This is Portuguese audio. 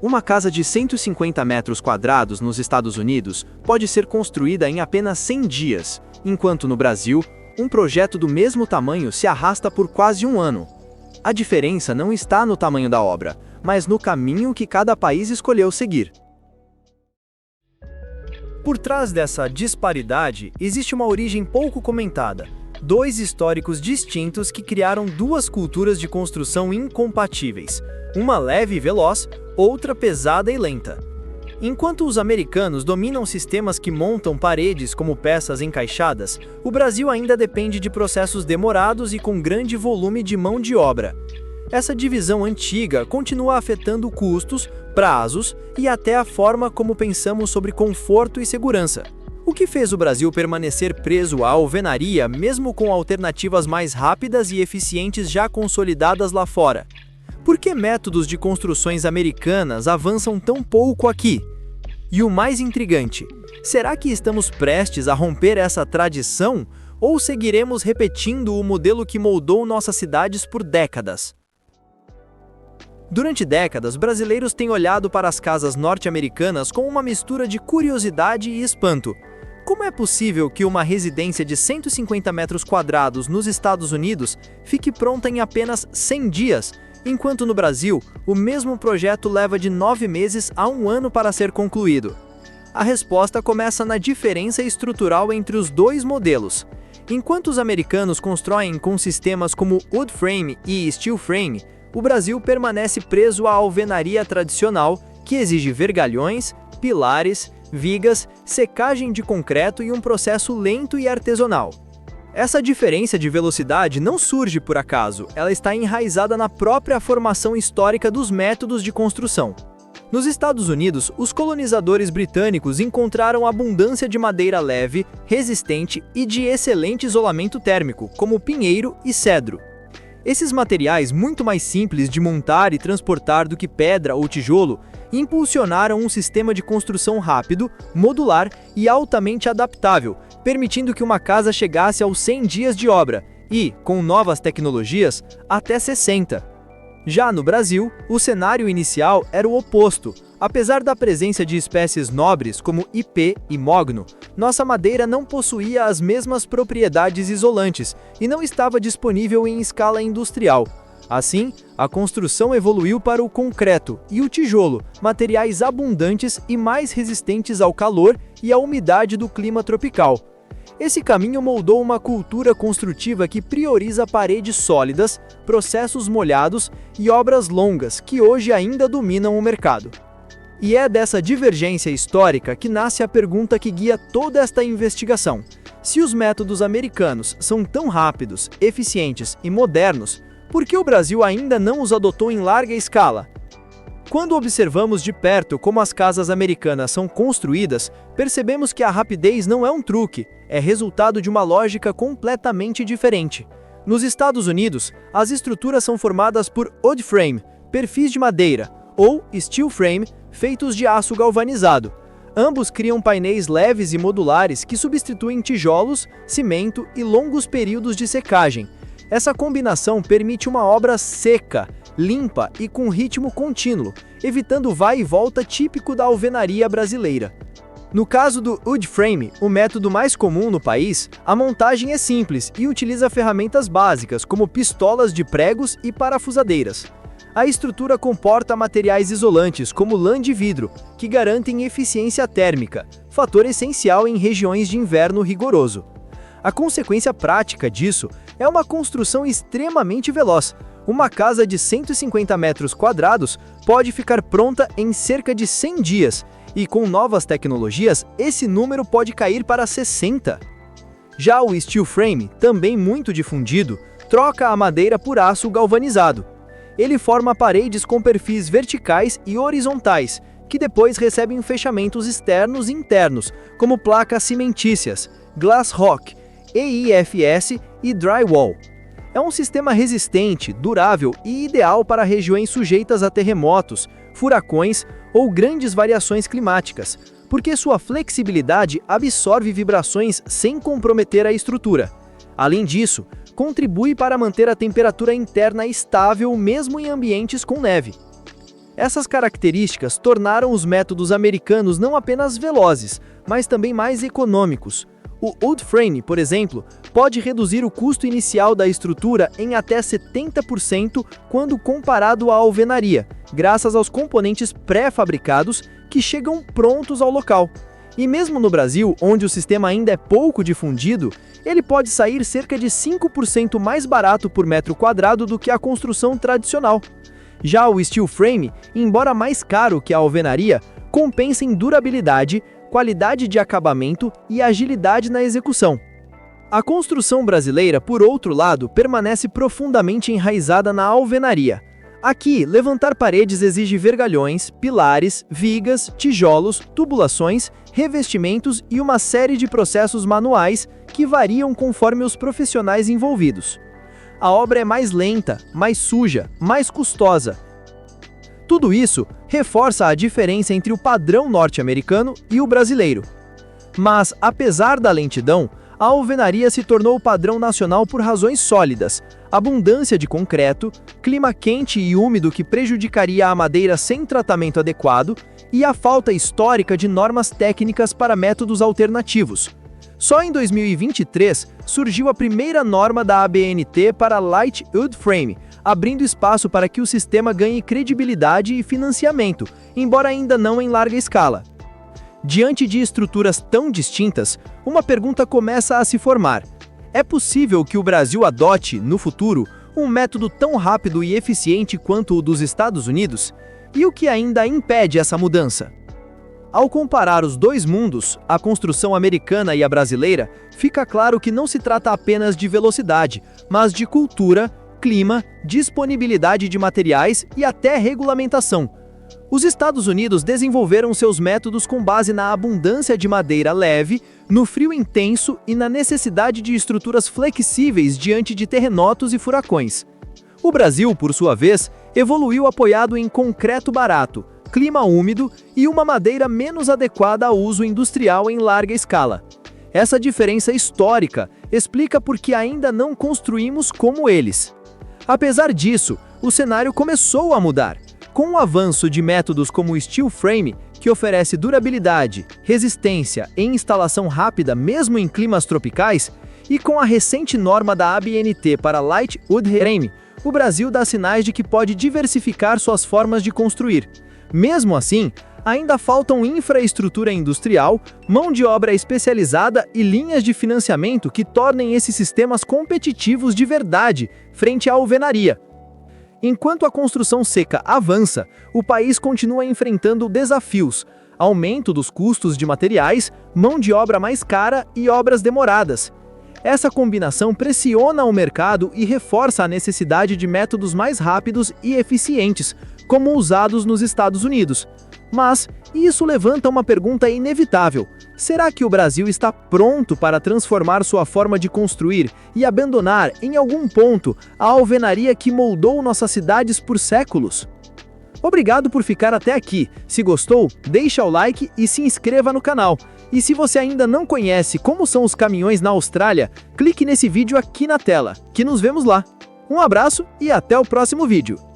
Uma casa de 150 metros quadrados nos Estados Unidos pode ser construída em apenas 100 dias, enquanto no Brasil, um projeto do mesmo tamanho se arrasta por quase um ano. A diferença não está no tamanho da obra, mas no caminho que cada país escolheu seguir. Por trás dessa disparidade, existe uma origem pouco comentada. Dois históricos distintos que criaram duas culturas de construção incompatíveis. Uma leve e veloz, outra pesada e lenta. Enquanto os americanos dominam sistemas que montam paredes como peças encaixadas, o Brasil ainda depende de processos demorados e com grande volume de mão de obra. Essa divisão antiga continua afetando custos, prazos e até a forma como pensamos sobre conforto e segurança. O que fez o Brasil permanecer preso à alvenaria mesmo com alternativas mais rápidas e eficientes já consolidadas lá fora? Por que métodos de construções americanas avançam tão pouco aqui? E o mais intrigante, será que estamos prestes a romper essa tradição ou seguiremos repetindo o modelo que moldou nossas cidades por décadas? Durante décadas, brasileiros têm olhado para as casas norte-americanas com uma mistura de curiosidade e espanto. Como é possível que uma residência de 150 metros quadrados nos Estados Unidos fique pronta em apenas 100 dias, enquanto no Brasil, o mesmo projeto leva de 9 meses a um ano para ser concluído? A resposta começa na diferença estrutural entre os dois modelos. Enquanto os americanos constroem com sistemas como wood frame e steel frame, o Brasil permanece preso à alvenaria tradicional, que exige vergalhões, pilares, vigas, secagem de concreto e um processo lento e artesanal. Essa diferença de velocidade não surge por acaso, ela está enraizada na própria formação histórica dos métodos de construção. Nos Estados Unidos, os colonizadores britânicos encontraram abundância de madeira leve, resistente e de excelente isolamento térmico, como pinheiro e cedro. Esses materiais, muito mais simples de montar e transportar do que pedra ou tijolo, impulsionaram um sistema de construção rápido, modular e altamente adaptável, permitindo que uma casa chegasse aos 100 dias de obra e, com novas tecnologias, até 60. Já no Brasil, o cenário inicial era o oposto. Apesar da presença de espécies nobres como ipê e mogno, nossa madeira não possuía as mesmas propriedades isolantes e não estava disponível em escala industrial. Assim, a construção evoluiu para o concreto e o tijolo, materiais abundantes e mais resistentes ao calor e à umidade do clima tropical. Esse caminho moldou uma cultura construtiva que prioriza paredes sólidas, processos molhados e obras longas que hoje ainda dominam o mercado. E é dessa divergência histórica que nasce a pergunta que guia toda esta investigação. Se os métodos americanos são tão rápidos, eficientes e modernos, por que o Brasil ainda não os adotou em larga escala? Quando observamos de perto como as casas americanas são construídas, percebemos que a rapidez não é um truque, é resultado de uma lógica completamente diferente. Nos Estados Unidos, as estruturas são formadas por wood frame, perfis de madeira, ou steel frame, feitos de aço galvanizado. Ambos criam painéis leves e modulares que substituem tijolos, cimento e longos períodos de secagem. Essa combinação permite uma obra seca, limpa e com ritmo contínuo, evitando o vai e volta típico da alvenaria brasileira. No caso do wood frame, o método mais comum no país, a montagem é simples e utiliza ferramentas básicas como pistolas de pregos e parafusadeiras. A estrutura comporta materiais isolantes como lã de vidro, que garantem eficiência térmica, fator essencial em regiões de inverno rigoroso. A consequência prática disso é uma construção extremamente veloz. Uma casa de 150 metros quadrados pode ficar pronta em cerca de 100 dias, e com novas tecnologias, esse número pode cair para 60. Já o steel frame, também muito difundido, troca a madeira por aço galvanizado. Ele forma paredes com perfis verticais e horizontais, que depois recebem fechamentos externos e internos, como placas cimentícias, glass rock, EIFS e drywall. É um sistema resistente, durável e ideal para regiões sujeitas a terremotos, furacões ou grandes variações climáticas, porque sua flexibilidade absorve vibrações sem comprometer a estrutura. Além disso, contribui para manter a temperatura interna estável mesmo em ambientes com neve. Essas características tornaram os métodos americanos não apenas velozes, mas também mais econômicos. O wood frame, por exemplo, pode reduzir o custo inicial da estrutura em até 70% quando comparado à alvenaria, graças aos componentes pré-fabricados que chegam prontos ao local. E mesmo no Brasil, onde o sistema ainda é pouco difundido, ele pode sair cerca de 5% mais barato por metro quadrado do que a construção tradicional. Já o steel frame, embora mais caro que a alvenaria, compensa em durabilidade, qualidade de acabamento e agilidade na execução. A construção brasileira, por outro lado, permanece profundamente enraizada na alvenaria. Aqui, levantar paredes exige vergalhões, pilares, vigas, tijolos, tubulações, revestimentos e uma série de processos manuais que variam conforme os profissionais envolvidos. A obra é mais lenta, mais suja, mais custosa. Tudo isso reforça a diferença entre o padrão norte-americano e o brasileiro. Mas, apesar da lentidão, a alvenaria se tornou o padrão nacional por razões sólidas: abundância de concreto, clima quente e úmido que prejudicaria a madeira sem tratamento adequado e a falta histórica de normas técnicas para métodos alternativos. Só em 2023 surgiu a primeira norma da ABNT para Light Wood Frame, abrindo espaço para que o sistema ganhe credibilidade e financiamento, embora ainda não em larga escala. Diante de estruturas tão distintas, uma pergunta começa a se formar: é possível que o Brasil adote, no futuro, um método tão rápido e eficiente quanto o dos Estados Unidos? E o que ainda impede essa mudança? Ao comparar os dois mundos, a construção americana e a brasileira, fica claro que não se trata apenas de velocidade, mas de cultura, clima, disponibilidade de materiais e até regulamentação. Os Estados Unidos desenvolveram seus métodos com base na abundância de madeira leve, no frio intenso e na necessidade de estruturas flexíveis diante de terremotos e furacões. O Brasil, por sua vez, evoluiu apoiado em concreto barato, clima úmido e uma madeira menos adequada ao uso industrial em larga escala. Essa diferença histórica explica por que ainda não construímos como eles. Apesar disso, o cenário começou a mudar. Com o avanço de métodos como o steel frame, que oferece durabilidade, resistência e instalação rápida mesmo em climas tropicais, e com a recente norma da ABNT para Light Wood Frame, o Brasil dá sinais de que pode diversificar suas formas de construir. Mesmo assim, ainda faltam infraestrutura industrial, mão de obra especializada e linhas de financiamento que tornem esses sistemas competitivos de verdade frente à alvenaria. Enquanto a construção seca avança, o país continua enfrentando desafios: aumento dos custos de materiais, mão de obra mais cara e obras demoradas. Essa combinação pressiona o mercado e reforça a necessidade de métodos mais rápidos e eficientes, como usados nos Estados Unidos. Mas isso levanta uma pergunta inevitável: será que o Brasil está pronto para transformar sua forma de construir e abandonar, em algum ponto, a alvenaria que moldou nossas cidades por séculos? Obrigado por ficar até aqui. Se gostou, deixa o like e se inscreva no canal. E se você ainda não conhece como são os caminhões na Austrália, clique nesse vídeo aqui na tela, que nos vemos lá. Um abraço e até o próximo vídeo.